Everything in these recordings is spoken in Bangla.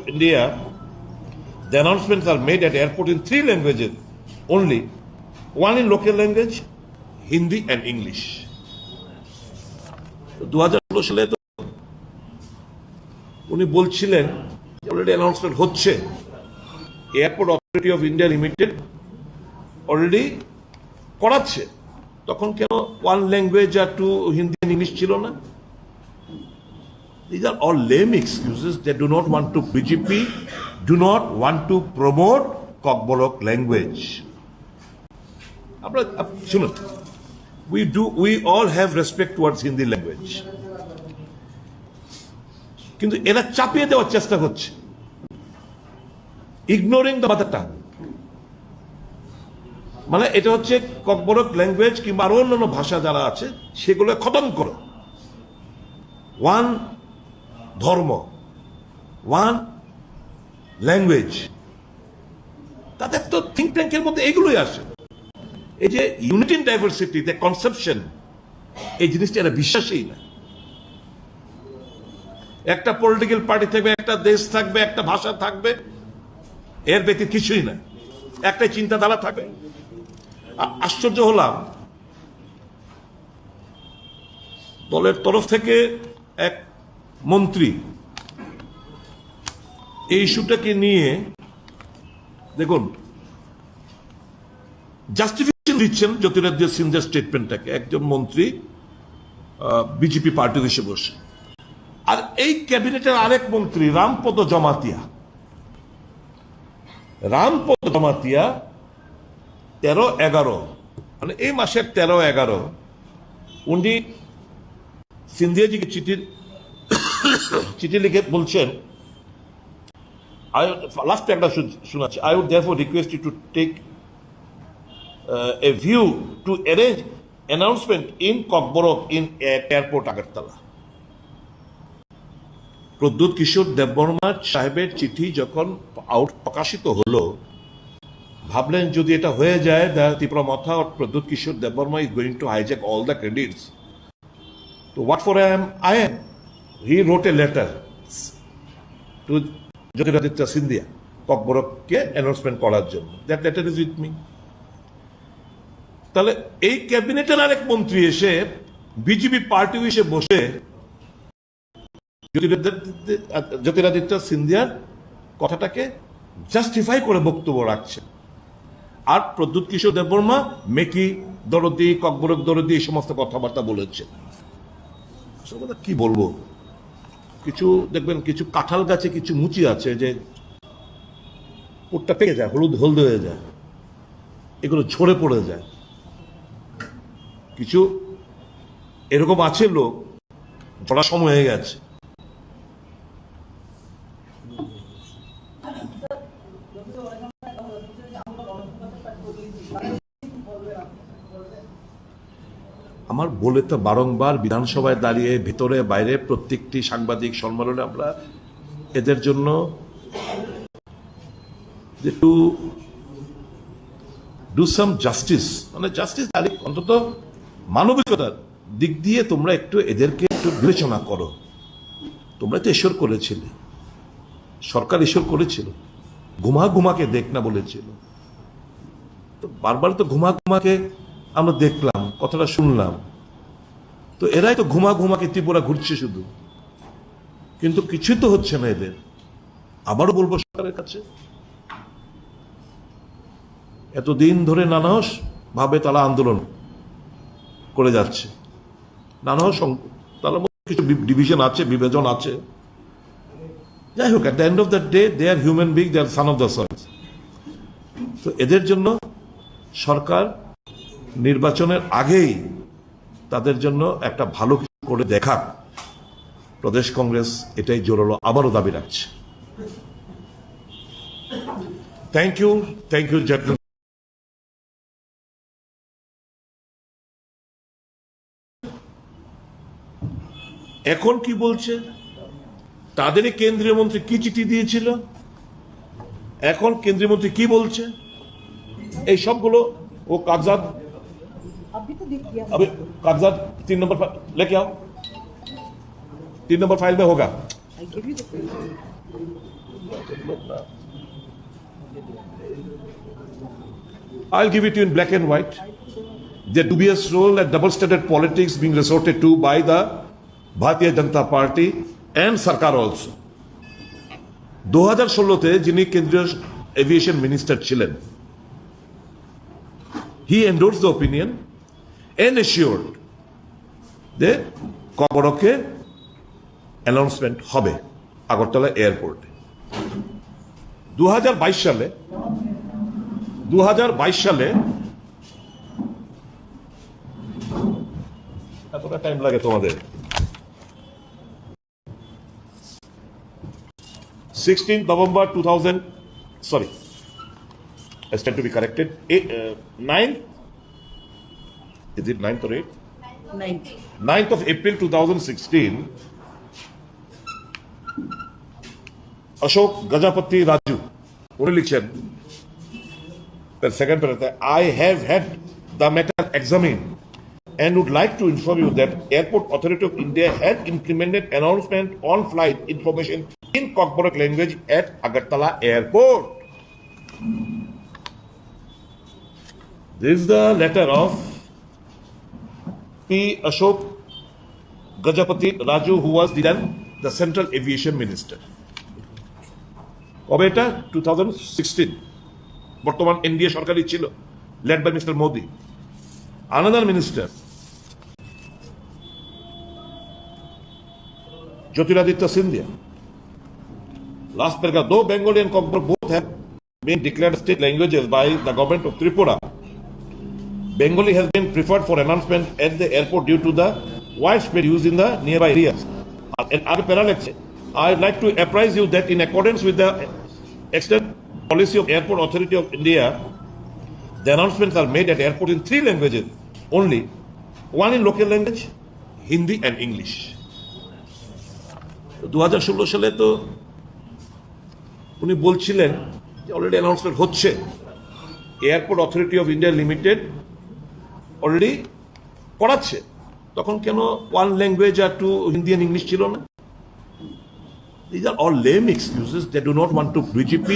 India, the announcements are made at airport in 3 languages only. One in local language, Hindi and English. 2016 সালে তো উনি বলছিলেন অলরেডি অ্যানাউন্সমেন্ট হচ্ছে, airport authority of India limited already করাচ্ছে, তখন কেন ওয়ান ল্যাঙ্গুয়েজ আর 2 হিন্দি and ইংলিশ ছিল না? These are all lame excuses. They do not want to, BJP do not want to promote KOKBOROK language. We all have respect towards Hindi language. কিন্তু এরা চাপিয়ে দেওয়ার চেষ্টা করছে, ignoring the mother tongue. মানে এটা হচ্ছে KOKBOROK ল্যাঙ্গুয়েজ কিংবা আরো অন্যান্য ভাষা যারা আছে সেগুলো খতম করো। ওয়ান ধর্ম, ওয়ান ল্যাঙ্গুয়েজ, তাদের তো থিঙ্ক ট্যাঙ্কের মধ্যে এগুলোই আসে। এই যে unity in diversity, the conception, এই জিনিসটা এরা বিশ্বাসই না। একটা পলিটিক্যাল পার্টি থাকবে, একটা দেশ থাকবে, একটা ভাষা থাকবে, এর ব্যতীত কিছুই না, একটাই চিন্তাধারা থাকবে। আশ্চর্য হলাম, দলের তরফ থেকে এক মন্ত্রী এই ইস্যুটাকে নিয়ে দেখুন জাস্টিফিকেশন দিচ্ছেন জ্যোতিরাদিত্য সিন্ধিয়ার স্টেটমেন্টটাকে, একজন মন্ত্রী বিজেপি পার্টি হিসেবে বসে। আর এই ক্যাবিনেটের আরেক মন্ত্রী রামপদ জমাতিয়া 13-11 মানে এই মাসের 13-11 উনি সিন্ধিয়াজিকে চিঠি লিখে বলছেন, লাস্ট একটা শোনাচ্ছি, I would therefore request you to take a view to arrange announcement in KOKBOROK in airport Agartala. Pradyut Kishore Debbarma সাহেবের চিঠি যখন প্রকাশিত হলো, ভাবলেন যদি এটা হয়ে যায়, ত্রিপুরা মাথা or Pradyot Kishore Debbarma is going to hijack all the credits. So what for I am? He wrote a letter to Jyotiraditya Scindia KOKBOROK-কে অ্যানাউন্সমেন্ট করার জন্য। That letter is with me. তাহলে এই ক্যাবিনেটের আরেক মন্ত্রী এসে বিজেপি পার্টি এসে বসে জ্যোতিরাদিত্য সিন্ধিয়ার কথাটাকে জাস্টিফাই করে বক্তব্য রাখছে। আর প্রদ্যুৎ কিশোর দেববর্মা মেকি দরদি, KOKBOROK দরদি এই সমস্ত কথাবার্তা বলেছে। কি বলবো, কিছু দেখবেন কিছু কাঁঠাল গাছে কিছু মুচি আছে যে ওটা পেকে যায়, হলদে হয়ে যায়, এগুলো ঝরে পড়ে যায়। কিছু এরকম আছে লোক, ঝড়ার সময় হয়ে গেছে। আমার বলে তো বারংবার বিধানসভায় দাঁড়িয়ে ভিতরে বাইরে প্রত্যেকটি সাংবাদিক সম্মেলনে আমরা এদের জন্য একটু ডু সাম জাস্টিস, মানে জাস্টিস অন্তত মানবিকতার দিক দিয়ে তোমরা একটু এদেরকে একটু বিবেচনা করো। তোমরা তো ঈশ্বর করেছিলে, সরকার ঈশ্বর করেছিল, ঘুমাকে দেখ না বলেছিল, তো বারবার তো ঘুমাকে আমরা দেখলাম, কথাটা শুনলাম, তো এরাই তো ঘুমাকে ত্রিপুরা ঘুরছে শুধু, কিন্তু কিছুই তো হচ্ছে না এদের। আবারও বলবো সরকারের কাছে, এতদিন ধরে নানাহস ভাবে তারা আন্দোলন করে যাচ্ছে, নানাহস তার মধ্যে কিছু ডিভিশন আছে, বিভাজন আছে, যাই হোক, at the end of the day they are human being, they are son of the soil. তো এদের জন্য সরকার নির্বাচনের আগেই তাদের জন্য একটা ভালো কিছু করে দেখাক, প্রদেশ কংগ্রেস এটাই জোরালো আবারও দাবি রাখছে। Thank you gentleman. এখন কি বলছে, তাদেরই কেন্দ্রীয় মন্ত্রী কি চিঠি দিয়েছিল, এখন কেন্দ্রীয় মন্ত্রী কি বলছে, এই সবগুলো ও কাগজাত, अभी कागजात 3 नंबर लेके आओ, 3 नंबर फाइल में होगा। I'll give it to you in black and white. The dubious role and double standard politics being resorted to by the Bharatiya Janata Party and Sarkar also. 2016-তে যিনি কেন্দ্রীয় এভিয়েশন মিনিস্টার ছিলেন, he endorsed the opinion and assured that KOKBOROK announcement হবে আগরতলা এয়ারপোর্টে। 2022 সালে এতটা টাইম লাগে তোমাদের? 16th November 2000, sorry, I stand to be corrected. 9th, is it 9th or 8th? 9th of April 2016, Ashok Gajapati Raju, उन्हें लिखছেন the second paragraph, I have had the matter examined and would like to inform you that Airport Authority of India has implemented announcement on flight information in KOKBOROK language at Agartala Airport. This is the letter of P. Ashok Gajapati Raju, who was then the Central Aviation Minister. কবে এটা? 2016. বর্তমান এনডিএ সরকারই ছিল, led by Mr. Modi. Another minister, Jyotiraditya Scindia. Last paragraph, though Bengali and KOKBOROK both have been declared state languages by the government of Tripura, Bengali has been preferred for announcement at the airport due to the widespread use in the nearby areas. And other parallels, I would like to apprise you that in accordance with the extant policy of Airport Authority of India, the announcements are made at airport in 3 languages only, one in local language, Hindi and English. 2016 সালে তো উনি বলছিলেন যে অলরেডি অ্যানাউন্সমেন্ট হচ্ছে, airport authority of India limited already করাচ্ছে, তখন কেন ওয়ান ল্যাঙ্গুয়েজ আর 2 হিন্দি এন্ড ইংলিশ ছিল না? These are all lame excuses. They do not want to, BJP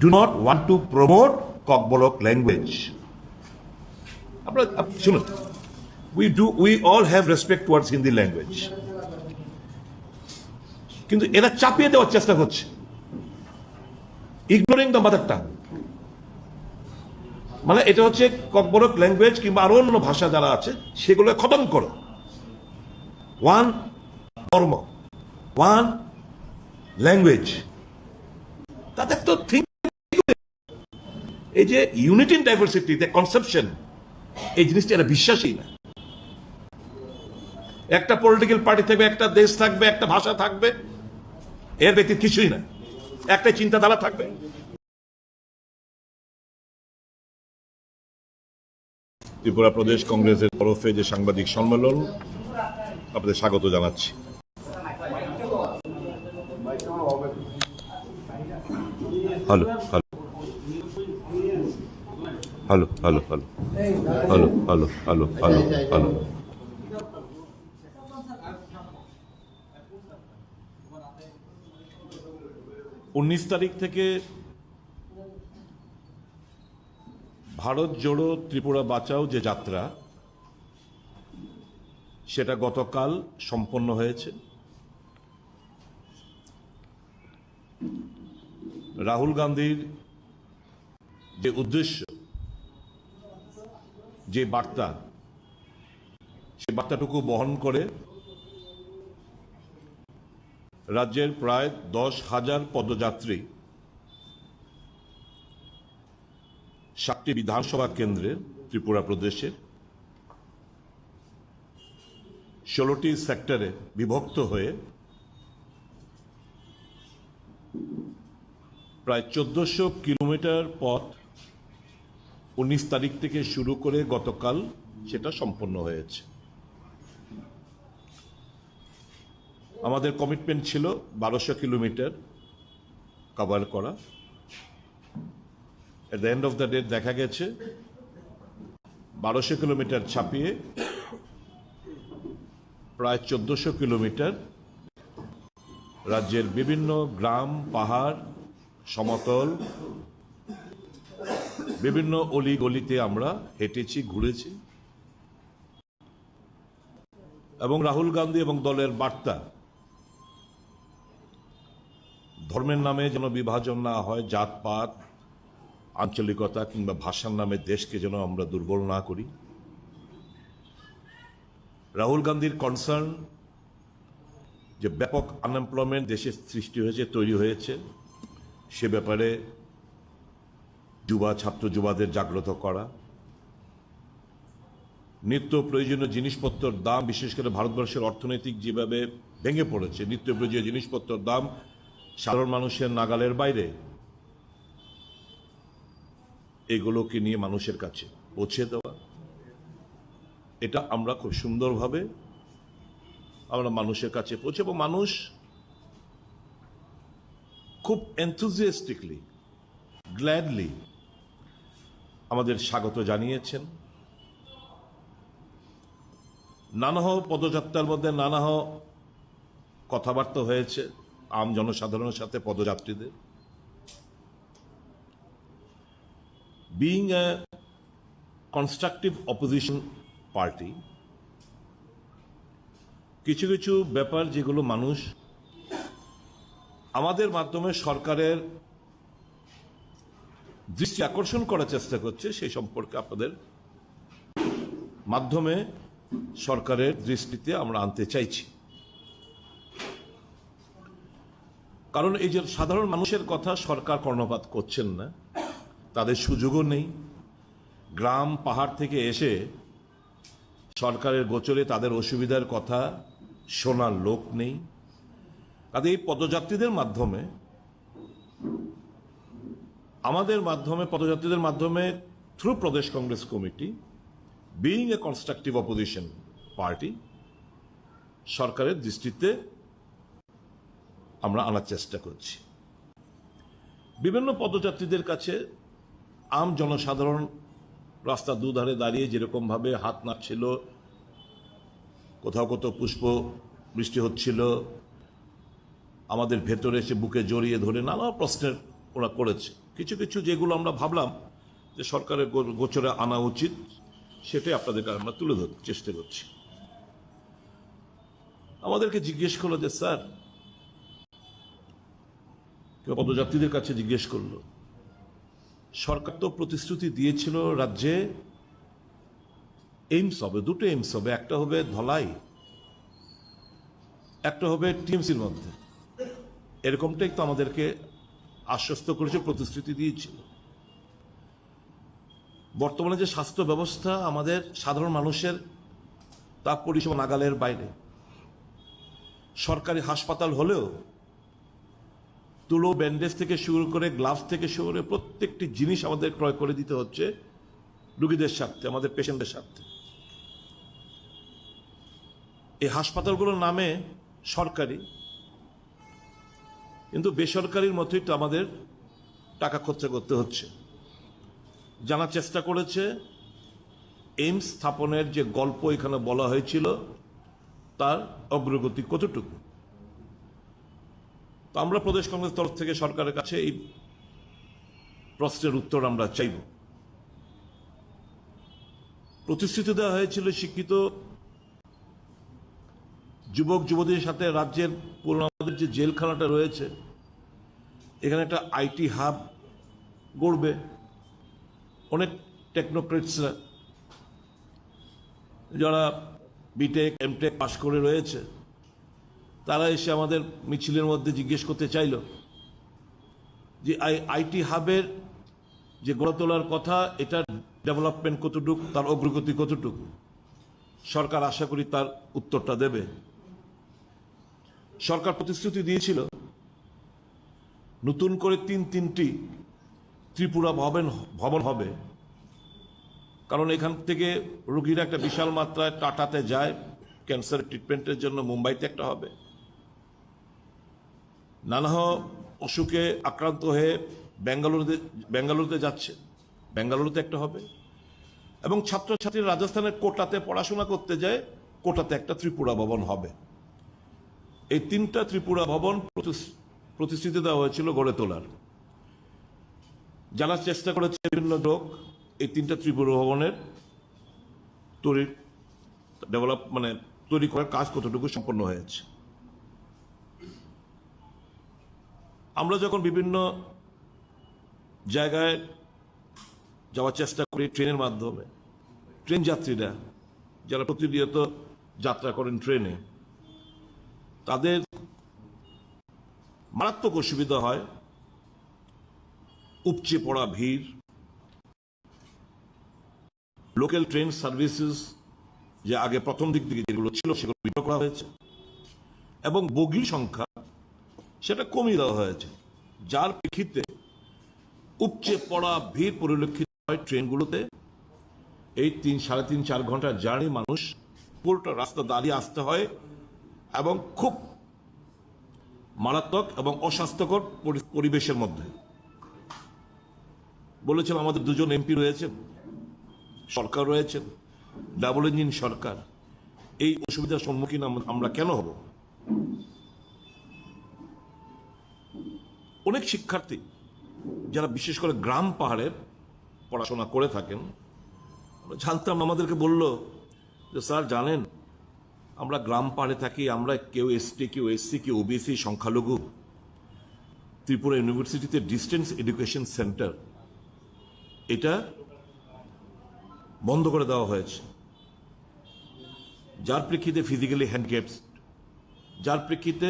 do not want to promote KOKBOROK language. We all have respect towards Hindi language. কিন্তু এরা চাপিয়ে দেওয়ার চেষ্টা করছে, ignoring the mother tongue. মানে এটা হচ্ছে KOKBOROK ল্যাঙ্গুয়েজ কিংবা আরো অন্য ভাষা যারা আছে সেগুলো খতম করো। ওয়ান ধর্ম, ওয়ান ল্যাঙ্গুয়েজ, তাদের তো থিঙ্ক, এই যে unity in diversity, the conception, এই জিনিসটা এরা বিশ্বাসই না। একটা পলিটিক্যাল পার্টি থাকবে, একটা দেশ থাকবে, একটা ভাষা থাকবে, এর ব্যতীত কিছুই না, একটাই চিন্তাধারা থাকবে। ত্রিপুরা প্রদেশ কংগ্রেসের তরফে যে সাংবাদিক সম্মেলন, আপনাদের স্বাগত জানাচ্ছি। Hello hello hello hello hello hello hello hello hello hello 19 তারিখ থেকে ভারত জোড়ো ত্রিপুরা বাঁচাও যে যাত্রা, সেটা গতকাল সম্পন্ন হয়েছে। রাহুল গান্ধীর যে উদ্দেশ্য, যে বার্তা, সে বার্তাটুকু বহন করে রাজ্যের প্রায় 10,000 পদযাত্রী 7টি বিধানসভা কেন্দ্রে ত্রিপুরা প্রদেশের 16টি সেক্টরে বিভক্ত হয়ে প্রায় 1400 কিলোমিটার পথ 19 তারিখ থেকে শুরু করে গতকাল সেটা সম্পন্ন হয়েছে। আমাদের কমিটমেন্ট ছিল 1200 কিলোমিটার কভার করা। এট the end of the day দেখা গেছে 1200 কিলোমিটার ছাপিয়ে প্রায় 1400 কিলোমিটার রাজ্যের বিভিন্ন গ্রাম, পাহাড় সমতল, বিভিন্ন অলি গলিতে আমরা হেঁটেছি, ঘুরেছি, এবং রাহুল গান্ধী এবং দলের বার্তা ধর্মের নামে যেন বিভাজন না হয়, জাতপাত, আঞ্চলিকতা কিংবা ভাষার নামে দেশকে যেন আমরা দুর্বল না করি। রাহুল গান্ধীর কনসার্ন যে ব্যাপক আনএমপ্লয়মেন্ট দেশে সৃষ্টি হয়েছে, তৈরি হয়েছে, সে ব্যাপারে ছাত্র যুবাদের জাগ্রত করা, নিত্য প্রয়োজনীয় জিনিসপত্রের দাম, বিশেষ করে ভারতবর্ষের অর্থনৈতিক যেভাবে ভেঙে পড়েছে, নিত্য প্রয়োজনীয় জিনিসপত্রের দাম সাধারণ মানুষের নাগালের বাইরে, এগুলোকে নিয়ে মানুষের কাছে পৌঁছে দেওয়া, এটা আমরা খুব সুন্দরভাবে আমরা মানুষের কাছে পৌঁছে, এবং মানুষ খুব এনথুজিয়াস্টিকলি, গ্ল্যাডলি আমাদের স্বাগত জানিয়েছেন। নানাহ পদযাত্রার মধ্যে নানাহ কথাবার্তা হয়েছে আম জনসাধারণের সাথে, পদযাত্রীদের। Being a constructive opposition party, কিছু কিছু ব্যাপার যেগুলো মানুষ আমাদের মাধ্যমে সরকারের দৃষ্টি আকর্ষণ করার চেষ্টা করছে, সেই সম্পর্কে আপনাদের মাধ্যমে সরকারের দৃষ্টিতে আমরা আনতে চাইছি। কারণ এই যে সাধারণ মানুষের কথা সরকার কর্ণপাত করছেন না, তাদের সুযোগও নেই। গ্রাম পাহাড় থেকে এসে সরকারের গোচরে তাদের অসুবিধার কথা শোনার লোক নেই। কাজে এই পদযাত্রীদের মাধ্যমে, আমাদের মাধ্যমে, পদযাত্রীদের মাধ্যমে, through Pradesh Congress committee, being a constructive opposition party, সরকারের দৃষ্টিতে আমরা আনার চেষ্টা করছি। বিভিন্ন পদযাত্রীদের কাছে আম জনসাধারণ রাস্তা দুধারে দাঁড়িয়ে যেরকম ভাবে হাত নাড়ছিল, কোথাও কোথাও পুষ্প বৃষ্টি হচ্ছিল, আমাদের ভেতরে এসে বুকে জড়িয়ে ধরে নানা প্রশ্নের ওরা করেছে। কিছু কিছু যেগুলো আমরা ভাবলাম যে সরকারের গোচরে আনা উচিত, সেটাই আপনাদেরকে আমরা তুলে ধরতে চেষ্টা করছি। আমাদেরকে জিজ্ঞেস করলো যে স্যার, কেউ পদযাত্রীদের কাছে জিজ্ঞেস করলো, সরকার তো প্রতিশ্রুতি দিয়েছিল রাজ্যে এইমস হবে, দুটো এইমস হবে, একটা হবে ধলাই, একটা হবে টিএমসির মধ্যে, এরকমটাই তো আমাদেরকে আশ্বস্ত করেছে, প্রতিশ্রুতি দিয়েছিল। বর্তমানে যে স্বাস্থ্য ব্যবস্থা আমাদের সাধারণ মানুষের, তা পরিষেবা নাগালের বাইরে। সরকারি হাসপাতাল হলেও তুলো, ব্যান্ডেজ থেকে শুরু করে, গ্লাভস থেকে শুরু করে প্রত্যেকটি জিনিস আমাদের ক্রয় করে দিতে হচ্ছে রোগীদের স্বার্থে, আমাদের পেশেন্টের স্বার্থে। এই হাসপাতালগুলোর নামে সরকারি, কিন্তু বেসরকারির মতোই তো আমাদের টাকা খরচা করতে হচ্ছে। জানার চেষ্টা করেছে এইমস স্থাপনের যে গল্প এখানে বলা হয়েছিল, তার অগ্রগতি কতটুকু। তো আমরা প্রদেশ কংগ্রেস তরফ থেকে সরকারের কাছে এই প্রশ্নের উত্তর আমরা চাইব। প্রতিশ্রুতি দেওয়া হয়েছিল শিক্ষিত যুবক যুবতীদের সাথে রাজ্যের পুরনো আমাদের যে জেলখানাটা রয়েছে, এখানে একটা আইটি হাব গড়বে। অনেক টেকনোক্রেটসরা যারা বিটেক এমটেক পাশ করে রয়েছে, তারা এসে আমাদের মিছিলের মধ্যে জিজ্ঞেস করতে চাইল যে আইটি হাবের যে গড়ে তোলার কথা, এটার ডেভেলপমেন্ট কতটুকু, তার অগ্রগতি কতটুকু। সরকার আশা করি তার উত্তরটা দেবে। সরকার প্রতিশ্রুতি দিয়েছিল নতুন করে তিনটি ত্রিপুরা ভবন হবে, কারণ এখান থেকে রোগীরা একটা বিশাল মাত্রায় টাটাতে যায় ক্যান্সার ট্রিটমেন্টের জন্য, মুম্বাইতে একটা হবে, নানা অসুখে আক্রান্ত হয়ে বেঙ্গালুরুতে যাচ্ছে, বেঙ্গালুরুতে একটা হবে, এবং ছাত্রছাত্রীরা রাজস্থানের কোটাতে পড়াশোনা করতে যায়, কোটাতে একটা ত্রিপুরা ভবন হবে। এই তিনটা ত্রিপুরা ভবন প্রতিশ্রুতি দেওয়া হয়েছিল গড়ে তোলার। জানার চেষ্টা করেছে বিভিন্ন লোক এই তিনটা ত্রিপুরা ভবনের তৈরি তৈরি করার কাজ কতটুকু সম্পন্ন হয়েছে। আমরা যখন বিভিন্ন জায়গায় যাওয়ার চেষ্টা করি ট্রেনের মাধ্যমে, ট্রেন যাত্রীরা যারা প্রতিনিয়ত যাত্রা করেন ট্রেনে, তাদের মারাত্মক অসুবিধা হয়। উপচে পড়া ভিড়, লোকাল ট্রেন সার্ভিসেস যে আগে প্রথম দিক থেকে যেগুলো ছিল সেগুলো বিক্রি করা হয়েছে এবং বগির সংখ্যা সেটা কমিয়ে দেওয়া হয়েছে, যার প্রেক্ষিতে উপচে পড়া ভিড় পরিলক্ষিত হয় ট্রেনগুলোতে। এই 3-3.5-4 ঘন্টার জার্নি মানুষ পুরোটা রাস্তা দাঁড়িয়ে আসতে হয় এবং খুব মারাত্মক এবং অস্বাস্থ্যকর পরিবেশের মধ্যে। বলেছেন আমাদের দুজন এমপি রয়েছেন, সরকার রয়েছেন, ডাবল ইঞ্জিন সরকার, এই অসুবিধার সম্মুখীন আমরা কেন হব? অনেক শিক্ষার্থী যারা বিশেষ করে গ্রাম পাহাড়ে পড়াশোনা করে থাকেন, জানতাম, আমাদেরকে বলল যে স্যার জানেন আমরা গ্রাম পাহাড়ে থাকি, আমরা কেউ এসটি, কেউ এসসি, কেউ ওবিসি, সংখ্যালঘু। ত্রিপুরা ইউনিভার্সিটিতে ডিস্টেন্স এডুকেশন সেন্টার এটা বন্ধ করে দেওয়া হয়েছে, যার প্রেক্ষিতে ফিজিক্যালি হ্যান্ডিক্যাপড, যার প্রেক্ষিতে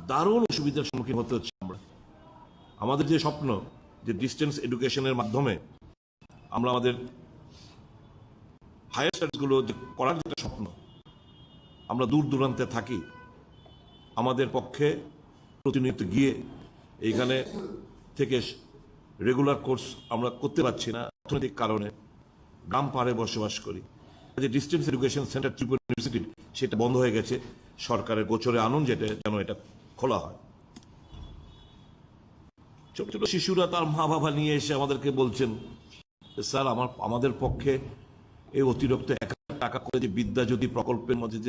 দারুণ অসুবিধার সম্মুখীন হতে হচ্ছে। আমরা আমাদের যে স্বপ্ন যে ডিস্টেন্স এডুকেশনের মাধ্যমে আমরা আমাদের হায়ার স্টাডিজগুলো করার যেটা স্বপ্ন, আমরা দূর দূরান্তে থাকি, আমাদের পক্ষে প্রতিনিয়ত গিয়ে এইখানে থেকে রেগুলার কোর্স আমরা করতে পারছি না অর্থনৈতিক কারণে, গ্রাম পাহাড়ে বসবাস করি। যে distance education centre Tripura university সেটা বন্ধ হয়ে গেছে, সরকারের গোচরে আনুন যেন এটা খোলা হয়। ছোট ছোট শিশুরা তার মা বাবা নিয়ে এসে আমাদেরকে বলছেন স্যার আমাদের পক্ষে এই অতিরিক্ত 1,000 টাকা করে যে বিদ্যা যদি প্রকল্পের মধ্যে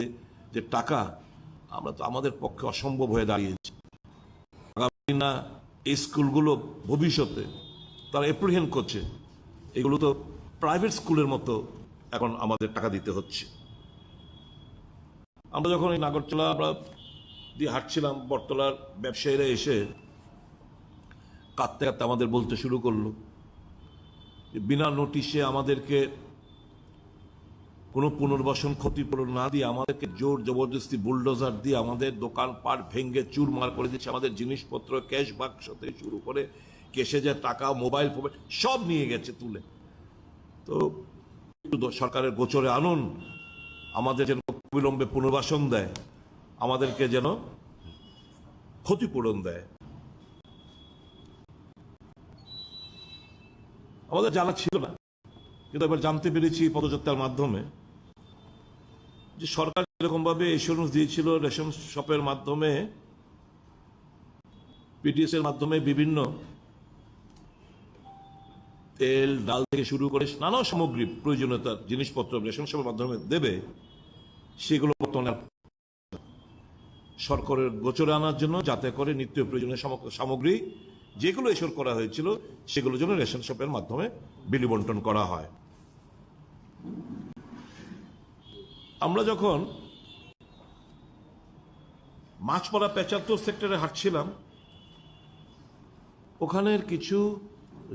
যে টাকা, আমরা তো আমাদের পক্ষে অসম্ভব হয়ে দাঁড়িয়েছি। আগামী না এই স্কুলগুলো ভবিষ্যতে তারা এপ্রিহেন্ড করছে, এগুলো তো প্রাইভেট স্কুলের মতো এখন আমাদের টাকা দিতে হচ্ছে। আমরা যখন এই আগরতলা আমরা দিয়ে হাঁটছিলাম, বটতলার ব্যবসায়ীরা এসে কাঁদতে কাঁদতে আমাদের বলতে শুরু করলো যে বিনা নোটিশে আমাদেরকে কোনো পুনর্বাসন ক্ষতিপূরণ না দিয়ে আমাদেরকে জোর জবরদস্তি বুলডোজার দিয়ে আমাদের দোকান পাট ভেঙে চুরমার করে দিচ্ছে, আমাদের জিনিসপত্র ক্যাশ বাক্স থেকে শুরু করে কেসে যে টাকা, মোবাইল ফোন সব নিয়ে গেছে তুলে। তো সরকারের গোচরে আনুন, আমাদের যেন বিলম্বে পুনর্বাসন দেয়, আমাদেরকে যেন ক্ষতিপূরণ দেয়। আমাদের জানা ছিল না, কিন্তু এবার জানতে পেরেছি পদযাত্রার মাধ্যমে যে সরকার এরকম ভাবে এসুরেন্স দিয়েছিল রেশন শপের মাধ্যমে, পিটিএস এর মাধ্যমে বিভিন্ন তেল ডাল থেকে শুরু করে নানা সামগ্রী প্রয়োজনীয়তার জিনিসপত্র রেশন শপের মাধ্যমে দেবে, সেগুলো বর্তমানে সরকারের গোচরে আনার জন্য, যাতে করে নিত্য প্রয়োজনীয় সামগ্রী যেগুলো এসর করা হয়েছিল সেগুলো যেন রেশন শপের মাধ্যমে বিলি বন্টন করা হয়। আমরা যখন মাছপাড়া 75 সেক্টরে হাঁটছিলাম, ওখানের কিছু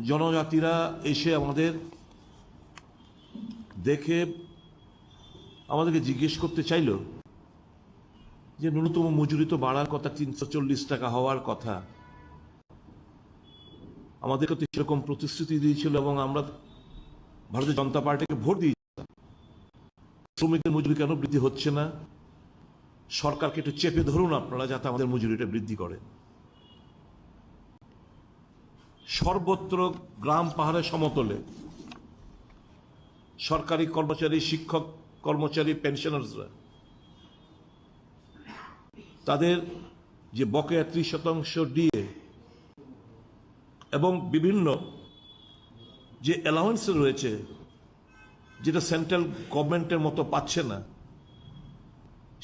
জনজাতিরা এসে আমাদের দেখে আমাদেরকে জিজ্ঞেস করতে চাইল যে ন্যূনতম মজুরি তো বাড়ার কথা, 340 টাকা হওয়ার কথা, আমাদেরকে তো সেরকম প্রতিশ্রুতি দিয়েছিল এবং আমরা ভারতীয় জনতা পার্টিকে ভোট দিয়েছিলাম। শ্রমিকদের মজুরি কেন বৃদ্ধি হচ্ছে না? সরকারকে একটু চেপে ধরুন আপনারা, যাতে আমাদের মজুরিটা বৃদ্ধি করে। সর্বত্র গ্রাম পাহাড়ের সমতলে সরকারি কর্মচারী, শিক্ষক কর্মচারী, পেনশনার্সরা তাদের যে বকেয়া 30% ডিএ এবং বিভিন্ন যে অ্যালাউন্স রয়েছে যেটা সেন্ট্রাল গভর্নমেন্টের মতো পাচ্ছে না,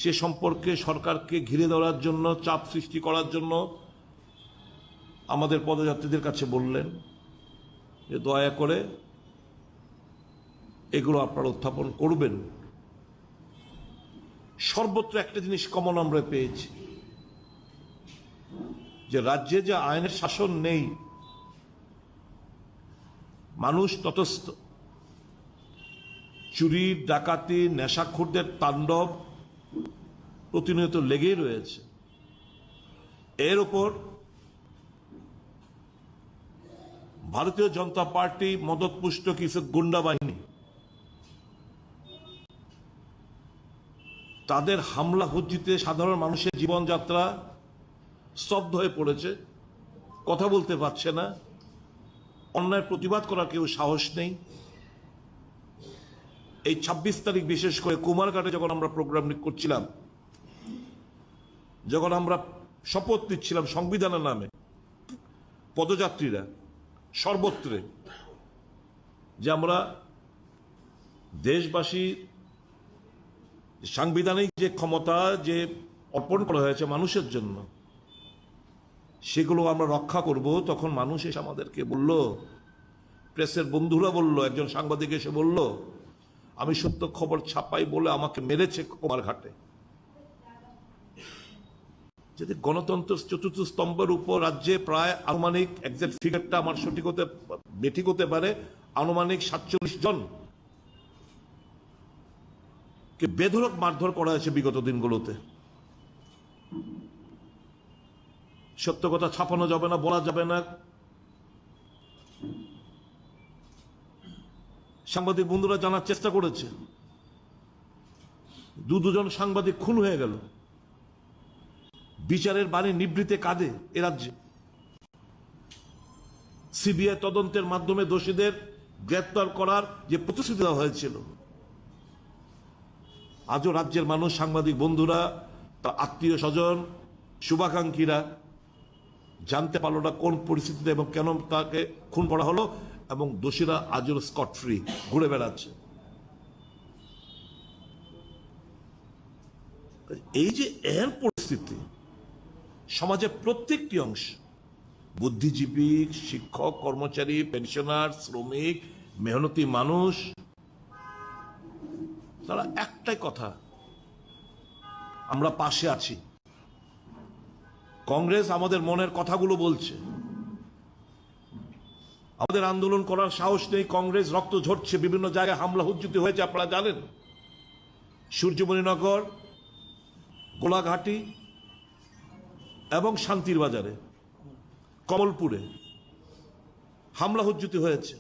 সে সম্পর্কে সরকারকে ঘিরে ধরার জন্য, চাপ সৃষ্টি করার জন্য আমাদের পদযাত্রীদের কাছে বললেন যে দয়া করে এগুলো আপনারা উত্থাপন করবেন। সর্বত্র একটা জিনিস কমন আমরা পেয়েছি, যে রাজ্যে যে আইনের শাসন নেই, মানুষ তটস্থ, চুরি ডাকাতি নেশাখোরদের তাণ্ডব প্রতিনিয়ত লেগেই রয়েছে। এর উপর ভারতীয় জনতা পার্টি মদতপুষ্ট কিছু গুন্ডা বাহিনী তাদের হামলা হুজ্জিতে সাধারণ মানুষের জীবনযাত্রা স্তব্ধ হয়ে পড়েছে, কথা বলতে পারছে না, অন্যায় প্রতিবাদ করার কেউ সাহস নেই। এই ২৬ তারিখ বিশেষ করে কুমারঘাটে যখন আমরা প্রোগ্রাম করছিলাম, যখন আমরা শপথ নিচ্ছিলাম সংবিধানের নামে, পদযাত্রীরা সর্বত্রে, যে আমরা দেশবাসী সাংবিধানিক যে ক্ষমতা যে অর্পণ করা হয়েছে মানুষের জন্য, সেগুলো আমরা রক্ষা করব, তখন মানুষ এসে আমাদেরকে বলল, প্রেসের বন্ধুরা বলল, একজন সাংবাদিক এসে বলল, আমি সত্য খবর ছাপাই বলে আমাকে মেরেছে কুমারঘাটে। যদি গণতন্ত্রের চতুর্থ স্তম্ভের উপর রাজ্যে প্রায় আনুমানিক এক্সাক্ট ফিগারটা আমার বেঠিক হতে পারে, আনুমানিক ৪৭ জন কে বেধড়ক মারধর করা হয়েছে বিগত দিনগুলোতে। সত্য কথা ছাপানো যাবে না, বলা যাবে না। সাংবাদিক বন্ধুরা জানার চেষ্টা করেছে, দুজন সাংবাদিক খুন হয়ে গেল। বিচারের বাণী নিবৃতে কাঁদে এ রাজ্যে। সিবিআই তদন্তের মাধ্যমে দোষীদের গ্রেপ্তার করার যে প্রতিশ্রুতি দেওয়া হয়েছিল, আজও রাজ্যের মানুষ, সাংবাদিক বন্ধুরা, তার আত্মীয় স্বজন, শুভাকাঙ্ক্ষীরা জানতে পারলো না কোন পরিস্থিতিতে এবং কেন তাকে খুন করা হলো, এবং দোষীরা আজও স্কট ফ্রি ঘুরে বেড়াচ্ছে। এই যে এর পরিস্থিতি, সমাজের প্রত্যেকটি অংশ, বুদ্ধিজীবী, শিক্ষক, কর্মচারী, পেনশনার, শ্রমিক, মেহনতি মানুষ, তারা একটাই কথা, আমরা পাশে আছি। কংগ্রেস আমাদের মনের কথাগুলো বলছে, আমাদের আন্দোলন করার সাহস নেই। কংগ্রেস রক্ত ঝরছে, বিভিন্ন জায়গায় হামলা হুজ্জুতি হয়েছে, আপনারা জানেন। সূর্যমণিনগর, গোলাঘাটি এবং শান্তির বাজারে, কমলপুরে হামলা হুজ্জুতি হয়েছে।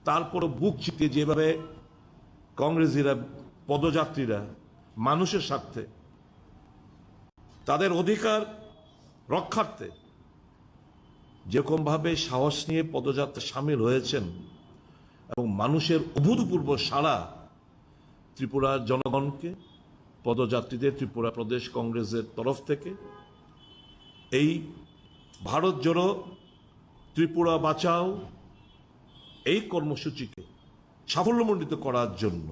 তারপরও বুক চিতিয়ে যেভাবে কংগ্রেসীরা, পদযাত্রীরা মানুষের স্বার্থে, তাদের অধিকার রক্ষার্থে যেরকমভাবে সাহস নিয়ে পদযাত্রা সামিল হয়েছেন, এবং মানুষের অভূতপূর্ব সাড়া ত্রিপুরার জনগণকে, পদযাত্রীদের ত্রিপুরা প্রদেশ কংগ্রেসের তরফ থেকে এই ভারত জোড়ো ত্রিপুরা বাঁচাও এই কর্মসূচিকে সাফল্যমণ্ডিত করার জন্য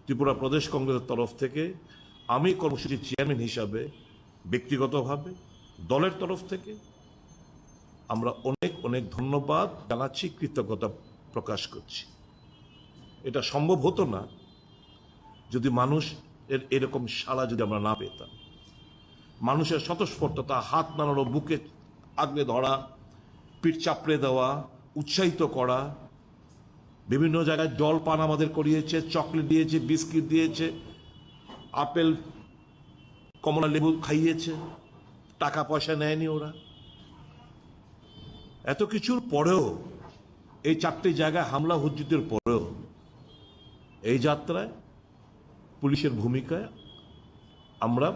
ত্রিপুরা প্রদেশ কংগ্রেসের তরফ থেকে আমি কর্মসূচির চেয়ারম্যান হিসাবে, ব্যক্তিগতভাবে, দলের তরফ থেকে আমরা অনেক অনেক ধন্যবাদ জানাচ্ছি, কৃতজ্ঞতা প্রকাশ করছি। এটা সম্ভব হতো না যদি মানুষের এরকম সাড়া যদি আমরা না পেতাম। মানুষের স্বতঃস্ফূর্ততা, হাত নাড়ানো, বুকে আগলে ধরা, পিঠ চাপড়ে দেওয়া, উৎসাহিত করা, বিভিন্ন জায়গায় জল পান আমাদের করিয়েছে, চকলেট দিয়েছে, বিস্কিট দিয়েছে, আপেল, কমলা লেবু খাইয়েছে, টাকা পয়সা নেয়নি ওরা। এত কিছুর পরেও, এই 4টি জায়গায় হামলা হুজ্জুতের পরেও এই যাত্রায় পুলিশের ভূমিকায় আমরা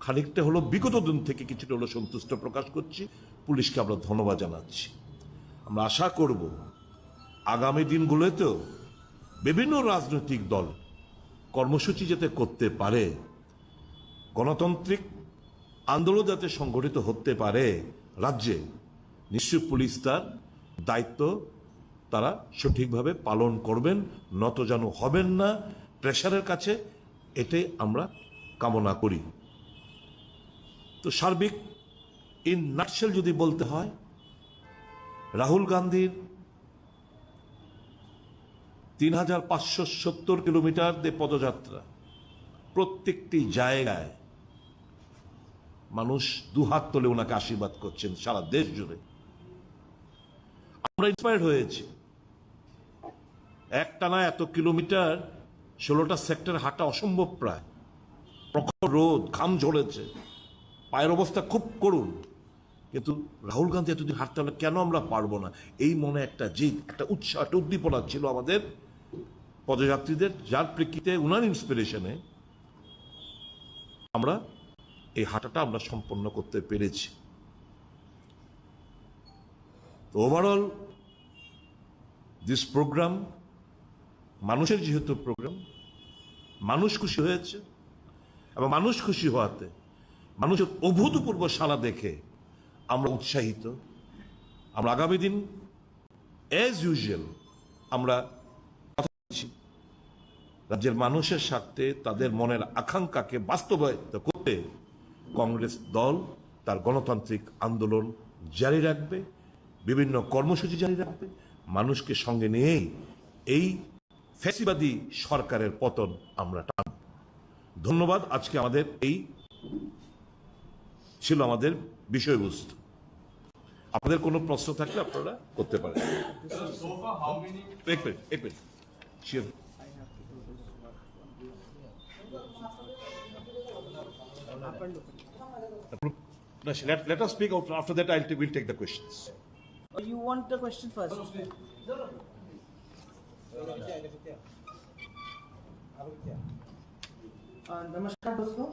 খানিকটা হলো বিগত দিন থেকে কিছুটা হলো সন্তুষ্ট প্রকাশ করছি। পুলিশকে আমরা ধন্যবাদ জানাচ্ছি। আমরা আশা করব আগামী দিনগুলোতেও বিভিন্ন রাজনৈতিক দল কর্মসূচি যাতে করতে পারে, গণতান্ত্রিক আন্দোলন যাতে সংগঠিত হতে পারে রাজ্যে, নিশ্চয় পুলিশ তার দায়িত্ব তারা সঠিকভাবে পালন করবেন, নতজানু হবেন না প্রেশারের কাছে, এটাই আমরা কামনা করি। তো সার্বিক ইন নাটশেল যদি বলতে হয়, রাহুল গান্ধীর ৩,৫৭০ কিলোমিটার দিয়ে পদযাত্রা, প্রত্যেকটি জায়গায় মানুষ দুহাত তুলে ওনাকে আশীর্বাদ করছেন সারা দেশ জুড়ে। আমরা ইন্সপায়ার্ড হয়েছি। একটানা এত কিলোমিটার 16টা সেক্টর হাঁটা অসম্ভব প্রায়, প্রখর রোদ, ঘাম ঝরেছে, পায়ের অবস্থা খুব করুণ। কিন্তু রাহুল গান্ধী এতদিন হাঁটতে হলে কেন আমরা পারবো না? এই মনে একটা জিদ, একটা উৎসাহ, একটা উদ্দীপনা ছিল আমাদের পদযাত্রীদের, যার প্রেক্ষিতে উনার ইন্সপিরেশনে আমরা এই হাঁটাটা আমরা সম্পন্ন করতে পেরেছি। তো ওভারঅল দিস প্রোগ্রাম, মানুষের যেহেতু প্রোগ্রাম, মানুষ খুশি হয়েছে এবং মানুষ খুশি হওয়াতে, মানুষের অভূতপূর্ব সাড়া দেখে আমরা উৎসাহিত। আমরা আগামী দিন অ্যাজ ইউজুয়াল আমরা কথা বলছি রাজ্যের মানুষের স্বার্থে, তাদের মনের আকাঙ্ক্ষাকে বাস্তবায়িত করতে কংগ্রেস দল তার গণতান্ত্রিক আন্দোলন জারি রাখবে, বিভিন্ন কর্মসূচি জারি রাখবে, মানুষকে সঙ্গে নিয়েই এই ফ্যাসিবাদী সরকারের পতন আমরা টানব। ধন্যবাদ। আজকে আমাদের এই ছিল আমাদের বিষয়বস্তু। আপনাদের কোনো প্রশ্ন থাকলে আপনারা করতে পারেন। এক minute sure. Let us speak out. After that, we'll take the questions. Or you want the question first? नमस्कार दोस्तों,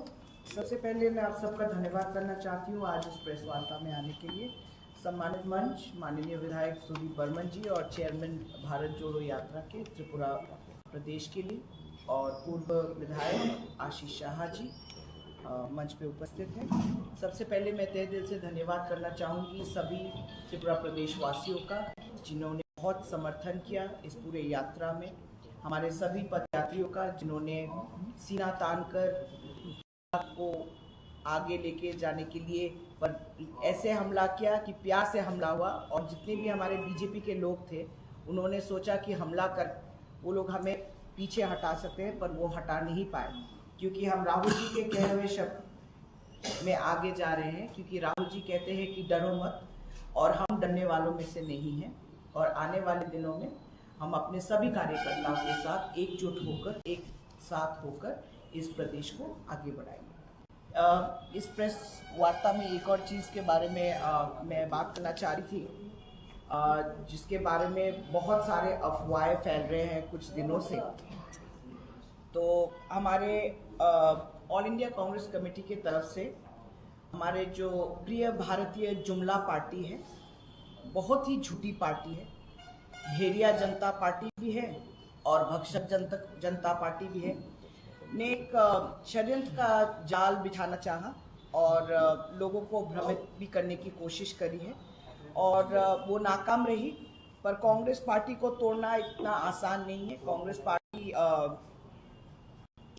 सबसे पहले मैं आप सबका धन्यवाद करना चाहती हूँ आज इस प्रेस वार्ता में आने के लिए। सम्मानित मंच, माननीय विधायक सुधीर बर्मन जी और चेयरमैन भारत जोड़ो यात्रा के त्रिपुरा प्रदेश के लिए, और पूर्व विधायक आशीष शाह जी मंच पे उपस्थित हैं। सबसे पहले मैं तहे दिल से धन्यवाद करना चाहूँगी सभी त्रिपुरा प्रदेश वासियों का, जिन्होंने बहुत समर्थन किया इस पूरे यात्रा में, हमारे सभी पदयात्रियों का जिन्होंने सीना तान कर को आगे लेके जाने के लिए पर ऐसे हमला किया कि प्यार से हमला हुआ। और जितने भी हमारे बीजेपी के लोग थे, उन्होंने सोचा कि हमला कर वो लोग हमें पीछे हटा सकते हैं, पर वो हटा नहीं पाए, क्योंकि हम राहुल जी के कहे हुए शब्द में आगे जा रहे हैं। क्योंकि राहुल जी कहते हैं कि डरो मत, और हम डरने वालों में से नहीं हैं। और आने वाले दिनों में हम अपने सभी कार्यकर्ताओं के साथ एकजुट होकर, एक साथ होकर इस प्रदेश को आगे बढ़ाएंगे। इस प्रेस वार्ता में एक और चीज़ के बारे में मैं बात करना चाह रही थी, जिसके बारे में बहुत सारे अफवाहें फैल रहे हैं कुछ दिनों से। तो हमारे ऑल इंडिया कांग्रेस कमेटी की तरफ से हमारे जो प्रिय भारतीय जुमला पार्टी है, बहुत ही झूठी पार्टी है, भेड़िया जनता पार्टी भी है और भक्षक जनता पार्टी भी है, ने एक षड्यंत्र का जाल बिछाना चाहा और लोगों को भ्रमित भी करने की कोशिश करी है, और वो नाकाम रही। पर कांग्रेस पार्टी को तोड़ना इतना आसान नहीं है। कांग्रेस पार्टी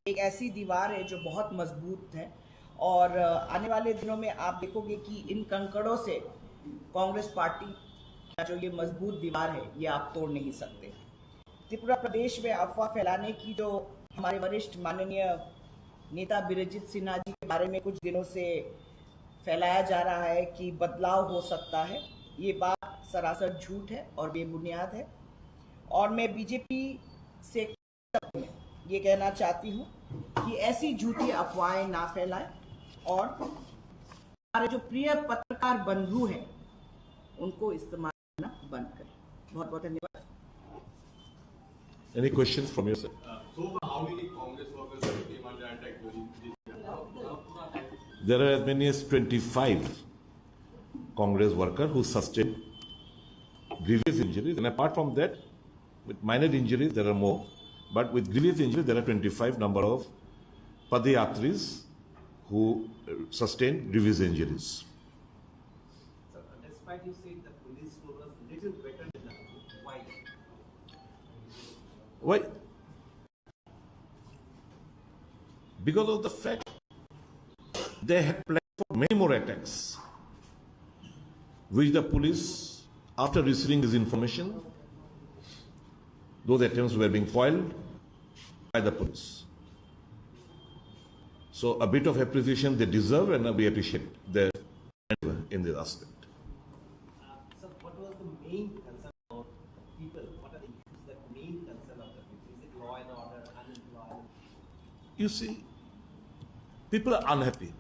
एक ऐसी दीवार है जो बहुत मजबूत है, और आने वाले दिनों में आप देखोगे कि इन कंकड़ों से कांग्रेस पार्टी का जो ये मजबूत दीवार है, ये आप तोड़ नहीं सकते। त्रिपुरा प्रदेश में अफवाह फैलाने की जो हमारे वरिष्ठ माननीय नेता बिरजित सिन्हा जी के बारे में कुछ दिनों से फैलाया जा रहा है कि बदलाव हो सकता है, ये बात सरासर झूठ है और बेबुनियाद है। और मैं बीजेपी से ये कहना चाहती हूँ कि ऐसी झूठी अफवाहें ना फैलाएं, और हमारे जो प्रिय पत्रकार बंधु हैं उनको इस्तेमाल करना बंद करें। बहुत बहुत धन्यवाद। Any questions from your side? So how many Congress workers came under attack during this? There are as many as 25 Congress workers who sustained grievous injuries, and apart from that, with minor injuries there are more, but with grievous injuries there are 25 number of padayatris who sustained grievous injuries. So, despite you saying the police was little better than that, why? Why? Because of the fact they had planned for many more attacks, which the police, after receiving this information, those attempts were being foiled by the police. So a bit of appreciation they deserve, and we appreciate their endeavor in this aspect. So what was the main concern of people? What are the issues that main concern of the people? Is it law and order, unemployment? You see, people are unhappy.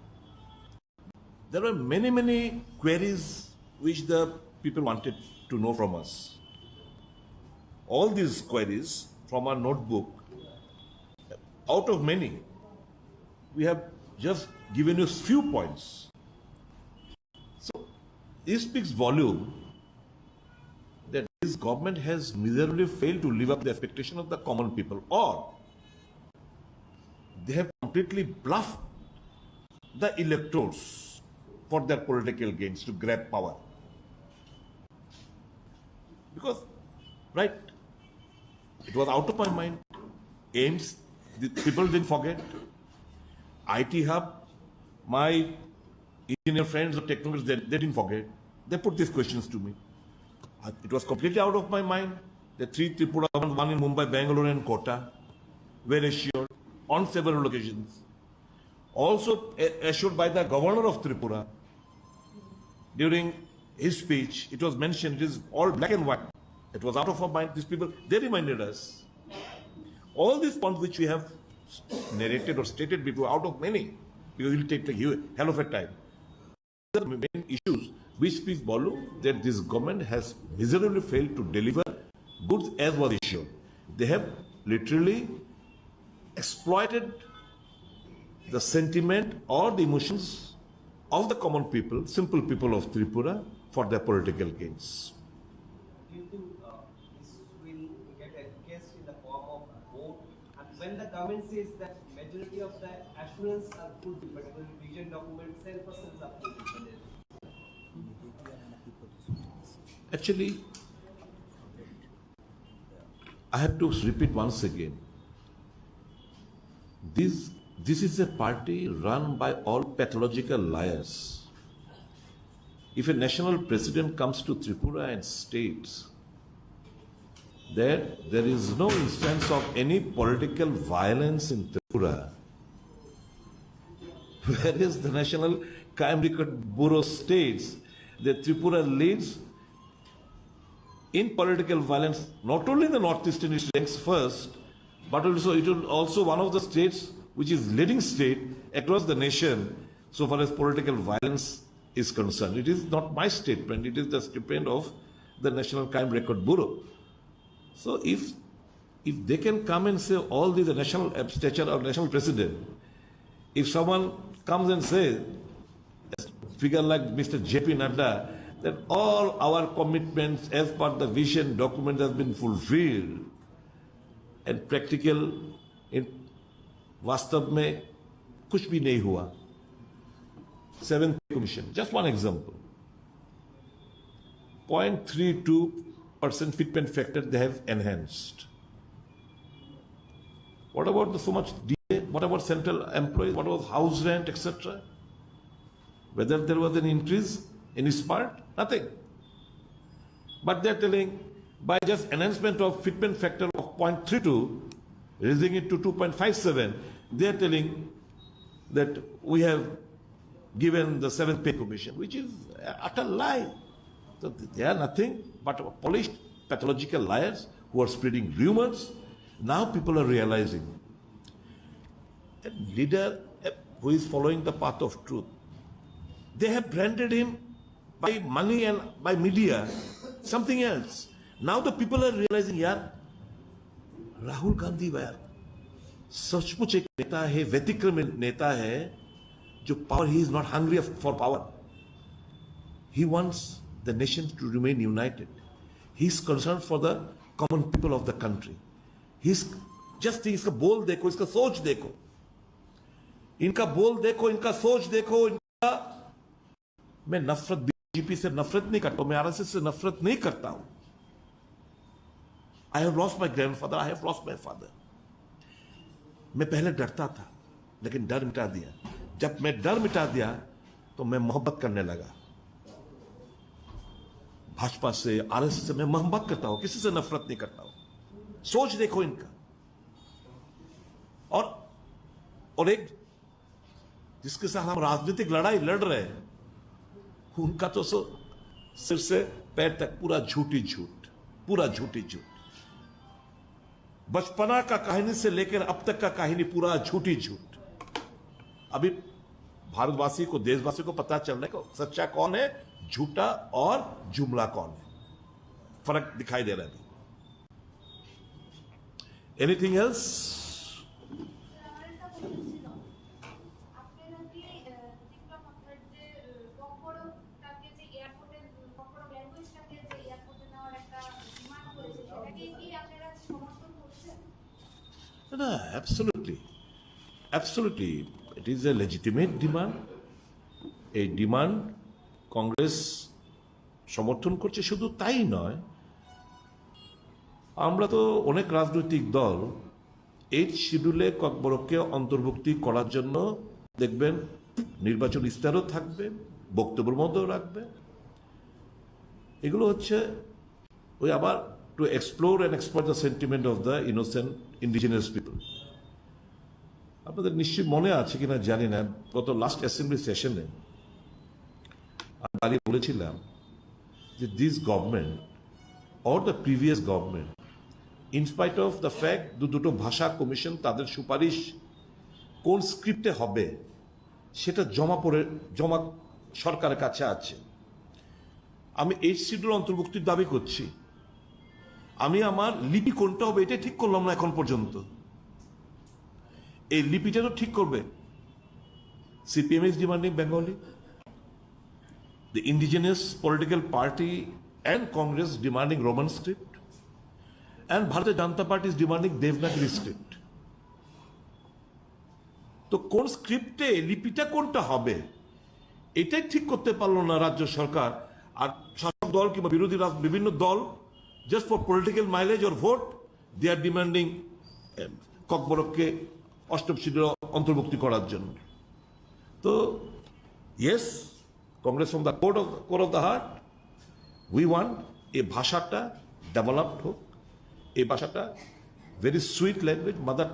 There are many queries which the people wanted to know from us. All these queries from our notebook, out of many, we have just given you few points. So this speaks volume that this government has miserably failed to live up to the expectation of the common people, or they have completely bluffed the electors for their political gains to grab power. Because, right, it was out of my mind. AIMS, the people didn't forget. IT Hub, my engineer friends or technocrats, they didn't forget. They put these questions to me. It was completely out of my mind. The 3 Tripura, one in Mumbai, Bangalore and Kota, were assured on several occasions. Also assured by the governor of Tripura. During his speech, it was mentioned, it is all black and white. It was out of our mind. These people, they reminded us. All these points which we have narrated or stated before, out of many, because it will take a hell of a time. The main issues which speak volume that this government has miserably failed to deliver goods as was issued. They have literally exploited the sentiment or the emotions of the common people, simple people of Tripura, for their political gains. Do you think this will get encased in the form of a vote? And when the government says that majority of the assurance are fulfilled, but when vision document 10% are fulfilled. Actually, I have to repeat once again. This is a party run by all pathological liars. If a national president comes to Tripura and states that there is no instance of any political violence in Tripura, whereas the National Crime Record Bureau states that Tripura leads in political violence, not only in the northeastern, it ranks first, but also it is also one of the states which is leading state across the nation so far as political violence is concerned. It is not my statement, it is the statement of the National Crime Record Bureau. So if they can come and say all these, the national stature of national president, if someone comes and says, a figure like Mr. J.P. Nadda, that all our commitments as per the vision document has been fulfilled and practical in वास्तव में कुछ भी नहीं हुआ. 7th Commission, just one example. 0.32% fitment factor they have enhanced. What about so much DA? What about central employees? What about house rent, etc.? Whether there was an increase in his part? Nothing. But they're telling by just enhancement of fitment factor of 0.32, raising it to 2.57, they're telling that we have given the 7th Pay Commission, which is an utter lie. So they are nothing but polished pathological liars who are spreading rumors. Now people are realizing a leader who is following the path of truth. They have branded him by money and by media something else. Now the people are realizing, यार राहुल गांधी यार सचमुच एक नेता है, व्यतिक्रम नेता है जो power, he is not hungry for power. He wants the nation to remain united. He is concerned for the common people of the country. He's just इसका बोल देखो, इसका सोच देखो, इनका बोल देखो, इनका सोच देखो, इनका मैं नफरत बीजेपी से नफरत नहीं करता हूं, मैं आरएसएस से नफरत नहीं करता हूं. I have lost my grandfather, I have lost my father. मैं पहले डरता था, लेकिन डर मिटा दिया. जब मैं डर मिटा दिया तो मैं मोहब्बत करने लगा. भाजपा से, आरएसएस से मैं मोहब्बत करता हूं, किसी से नफरत नहीं करता हूं. सोच देखो इनका। और एक जिसके साथ हम राजनीतिक लड़ाई लड़ रहे हैं, उनका तो सिर से पैर तक पूरा झूठी झूठ, पूरा झूठी झूठ। बचपना का कहानी से लेकर अब तक का कहानी पूरा झूठी झूठ। अभी भारतवासी को, देशवासी को पता चल रहा है कि सच्चा कौन है, झूठा और जुमला कौन है, फर्क दिखाई दे रहा है। Anything else? No, absolutely. Absolutely. It is a legitimate demand. এই ডিমান্ড কংগ্রেস সমর্থন করছে। শুধু তাই নয়, আমরা তো অনেক রাজনৈতিক দল 8 শিডিউলে ককবরককে অন্তর্ভুক্তি করার জন্য দেখবেন নির্বাচন ইস্তারও থাকবে, বক্তব্যের মধ্যেও রাখবে। এগুলো হচ্ছে ওই আবার to explore and exploit the sentiment of the innocent indigenous people. আপনাদের নিশ্চয়ই মনে আছে কিনা জানি না, গত লাস্ট অ্যাসেম্বলি সেশনে আমি বলেছিলাম যে this government or the previous government, in spite of the fact দুটো ভাষা কমিশন তাদের সুপারিশ কোন স্ক্রিপ্টে হবে সেটা জমা সরকারের কাছে আছে। আমি এই শিডিউল অন্তর্ভুক্তির দাবি করছি, আমি আমার লিপি কোনটা হবে এটা ঠিক করলাম না এখন পর্যন্ত। এই লিপিটা তো ঠিক করবে। CPM is demanding Bengali, the indigenous political party and Congress demanding Roman script, and Bharatiya Janata Party is demanding Devanagari script. তো কোন স্ক্রিপ্টে লিপিটা কোনটা হবে এটাই ঠিক করতে পারলো না রাজ্য সরকার। আর শাসক দল কিংবা বিরোধী বিভিন্ন দল just for political mileage or vote they are demanding ককবরককে অষ্টম শিডিউলে অন্তর্ভুক্তি করার জন্য। তো yes, Congress from the core of the heart, we want এই ভাষাটা ডেভেলপড হোক, এই ভাষাটা very sweet language, mother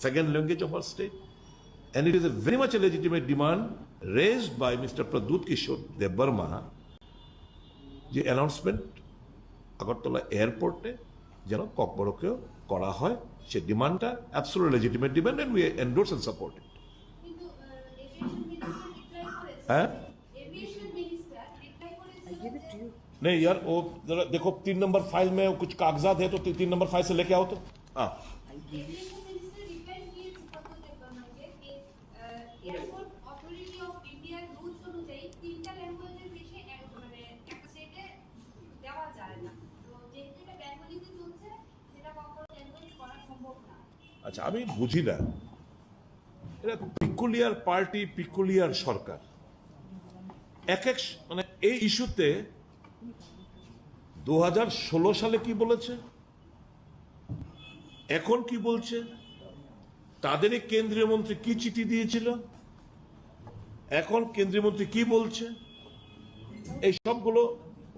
second language of our state, and it is a very much a legitimate demand raised by Mr. Pradut Kishore Dev Barma, যে অ্যানাউন্সমেন্ট আগরতলা এয়ারপোর্টে যেন ককবরককেও করা হয়, সে ডিমান্ডটা absolutely legitimate demand, and we endorse and support it. হ্যাঁ नहीं यार, वो जरा देखो 3 नंबर फाइल में कुछ कागजात है तो 3 नंबर फाइल से लेके आओ तो। हाँ, আচ্ছা আমি বুঝি না, এটা পিকুলিয়ার পার্টি, পিকুলিয়ার সরকার। এক মানে এই ইস্যুতে 2016 সালে কি বলেছে, এখন কি বলছে, তাদেরই কেন্দ্রীয় মন্ত্রী কি চিঠি দিয়েছিল, এখন কেন্দ্রীয় মন্ত্রী কি বলছে, এই সবগুলো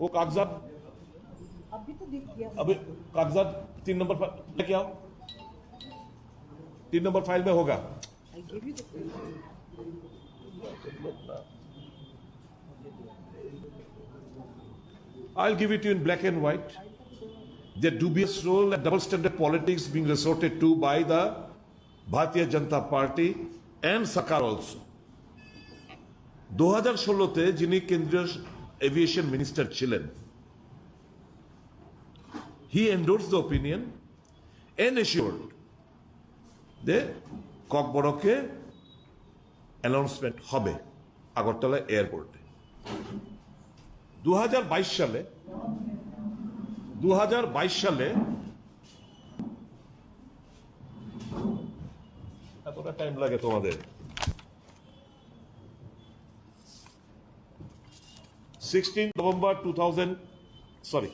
ও কাগজাত अभी कागजात 3 नंबर लेके आओ, 3 नंबर फाइल में होगा। I'll give it to you in black and white. The dubious role and double standard politics being resorted to by the Bharatiya Janata Party and Sarkar also. 2016-তে যিনি কেন্দ্রীয় এভিয়েশন মিনিস্টার ছিলেন, he endorsed the opinion and assured যে ককবরকে অ্যানাউন্সমেন্ট হবে আগরতলা এয়ারপোর্টে। 2022 সালে এতটা টাইম লাগে তোমাদের, 16 November 2000, sorry,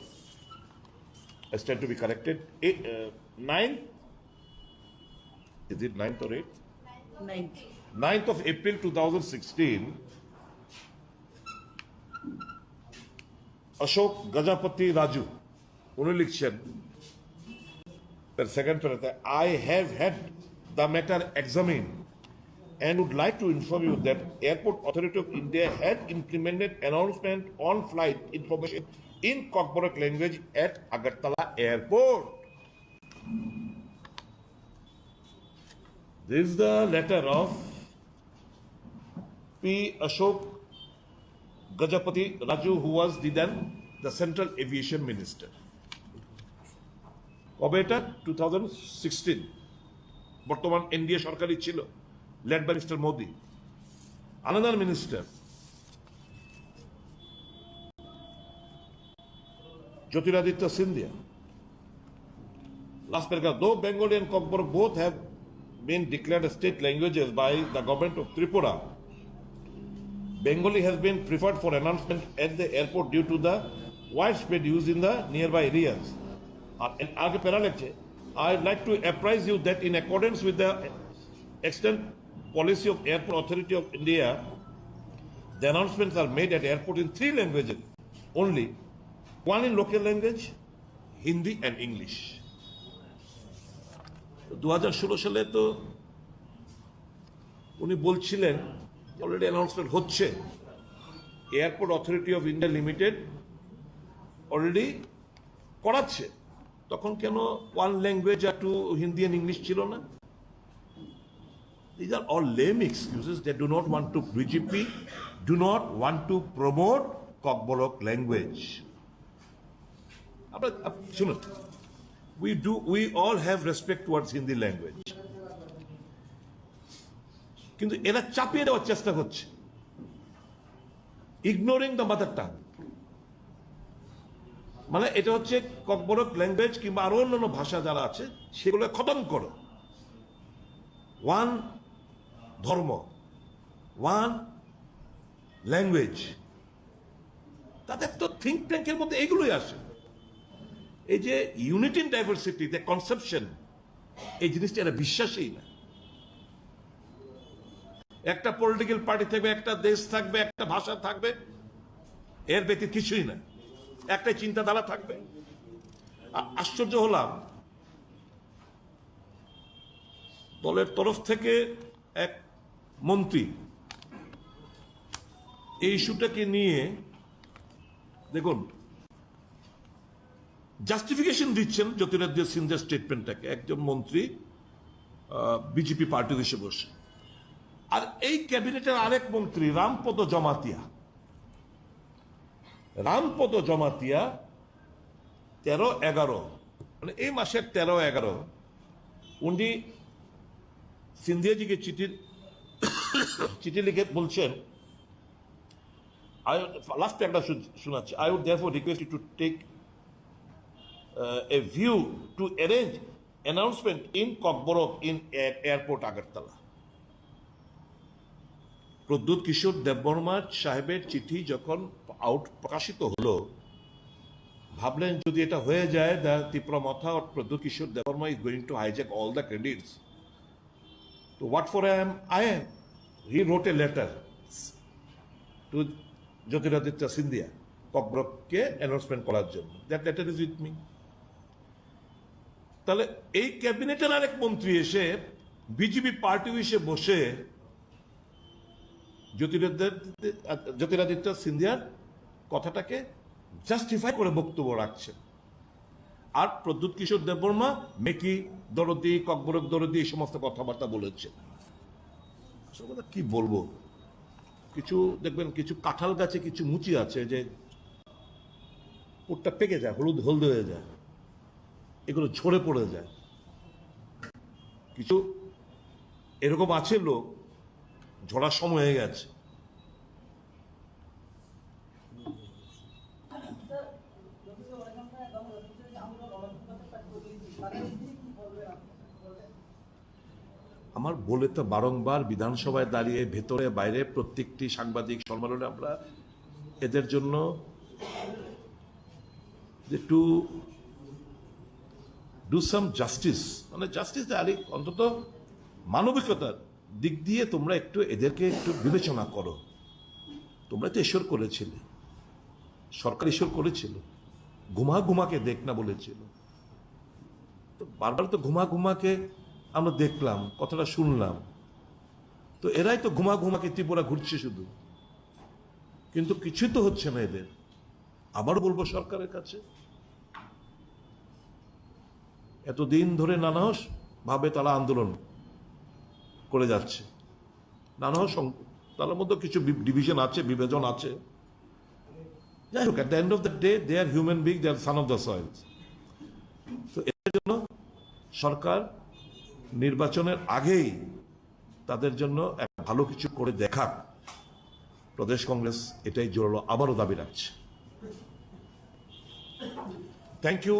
I stand to be corrected, 9th, is it 9th or 8th? 9th of April 2016, Ashok গজাপতি Raju উনি লিখছেন The second paragraph, I have had the matter examined and would like to inform you that Airport Authority of India had implemented announcement on flight information in KOKBOROK language at Agartala Airport. This is the letter of P. Ashok Gajapati Raju, who was then the Central Aviation Minister. কবে এটা 2016 বর্তমান এনডিএ সরকারই ছিল led by Mr. Modi. Another minister, Jyotiraditya Scindia. Last paragraph, though Bengali and KOKBOROK both have been declared state languages by the government of Tripura, Bengali has been preferred for announcement at the airport due to the widespread use in the nearby areas. I'd like to apprise you that in accordance with the extant policy of Airport Authority of India, the announcements are made at airport in 3 languages only. One in local language, Hindi and English. 2016 সালে তো উনি বলছিলেন অলরেডি অ্যানাউন্সমেন্ট হচ্ছে, airport authority of India limited already করাচ্ছে, তখন কেন ওয়ান ল্যাঙ্গুয়েজ আর টু হিন্দি এন্ড ইংলিশ ছিল না? These are all lame excuses. They do not want to, BJP do not want to promote KOKBOROK language. We all have respect towards Hindi language. কিন্তু এরা চাপিয়ে দেওয়ার চেষ্টা করছে, ignoring the mother tongue. মানে এটা হচ্ছে KOKBOROK ল্যাঙ্গুয়েজ কিংবা আরো অন্যান্য ভাষা যারা আছে সেগুলো খতম করো। ওয়ান ধর্ম, ওয়ান ল্যাঙ্গুয়েজ, তাদের তো থিঙ্ক ট্যাঙ্কের মধ্যে এইগুলোই আসে। এই যে unity in diversity, the conception, এই জিনিসটা এরা বিশ্বাসই না। একটা পলিটিক্যাল পার্টি থাকবে, একটা দেশ থাকবে, একটা ভাষা থাকবে, এর ব্যতীত কিছুই না, একটাই চিন্তাধারা থাকবে। আশ্চর্য হলাম, দলের তরফ থেকে এক মন্ত্রী এই ইস্যুটাকে নিয়ে দেখুন জাস্টিফিকেশন দিচ্ছেন জ্যোতিরাদিত্য সিন্ধিয়ার স্টেটমেন্টটাকে, একজন মন্ত্রী বিজেপি পার্টি হিসেবে বসে। আর এই ক্যাবিনেটের আরেক মন্ত্রী রামপদ জমাতিয়া 13-11, মানে এই মাসের 13-11 উনি সিন্ধিয়াজিকে চিঠি লিখে বলছেন, লাস্ট একটা শোনাচ্ছি, I would therefore request you to take a view to arrange announcement in KOKBOROK in airport Agartala. Pradyut Kishore Debbarma সাহেবের চিঠি যখন প্রকাশিত হলো, ভাবলেন যদি এটা হয়ে যায়, the Tripura Matha or Pradyut Kishore Devarma is going to hijack all the credits. So what for I am? He wrote a letter to Jyotiraditya Scindia, KOKBOROK-কে অ্যানাউন্সমেন্ট করার জন্য। That letter is with me. তাহলে এই ক্যাবিনেটের আরেক মন্ত্রী এসে বিজেপি পার্টি এসে বসে জ্যোতিরাদিত্য সিন্ধিয়ার কথাটাকে জাস্টিফাই করে বক্তব্য রাখছেন। আর প্রদ্যুৎ কিশোর দেববর্মা মেকি দরদি, KOKBOROK দরদি, এই সমস্ত কথাবার্তা বলেছেন। কি বলবো, কিছু দেখবেন কিছু কাঁঠাল গাছে কিছু মুচি আছে যে পুরটা পেকে যায়, হলদে হয়ে যায়, এগুলো ঝরে পড়ে যায়। কিছু এরকম আছে লোক, ঝরার সময় হয়ে গেছে। আমার বলে তো বারংবার বিধানসভায় দাঁড়িয়ে ভেতরে বাইরে প্রত্যেকটি সাংবাদিক সম্মেলনে আমরা এদের জন্য যে টু ডু সাম জাস্টিস, মানে জাস্টিস অন্তত মানবিকতার দিক দিয়ে তোমরা একটু এদেরকে একটু বিবেচনা করো। তোমরা তো ঈশ্বর করেছিলে, সরকার ঈশ্বর করেছিল, ঘুমাকে দেখ না বলেছিল। তো বারবার তো ঘুমা ঘুমাকে আমরা দেখলাম, কথাটা শুনলাম, তো এরাই তো ঘুমা ঘুমাকে ত্রিপুরা ঘুরছে শুধু, কিন্তু কিছুই তো হচ্ছে না এদের। আবারও বলবো সরকারের কাছে, এতদিন ধরে নানাহস ভাবে তারা আন্দোলন করে যাচ্ছে, নানাহস তার মধ্যে কিছু ডিভিশন আছে, বিভাজন আছে, যাই হোক, at the end of the day they are human being, they are son of the soil. তো এর জন্য সরকার নির্বাচনের আগেই তাদের জন্য একটা ভালো কিছু করে দেখাক, প্রদেশ কংগ্রেস এটাই জোরালো আবারও দাবি রাখছে। Thank you.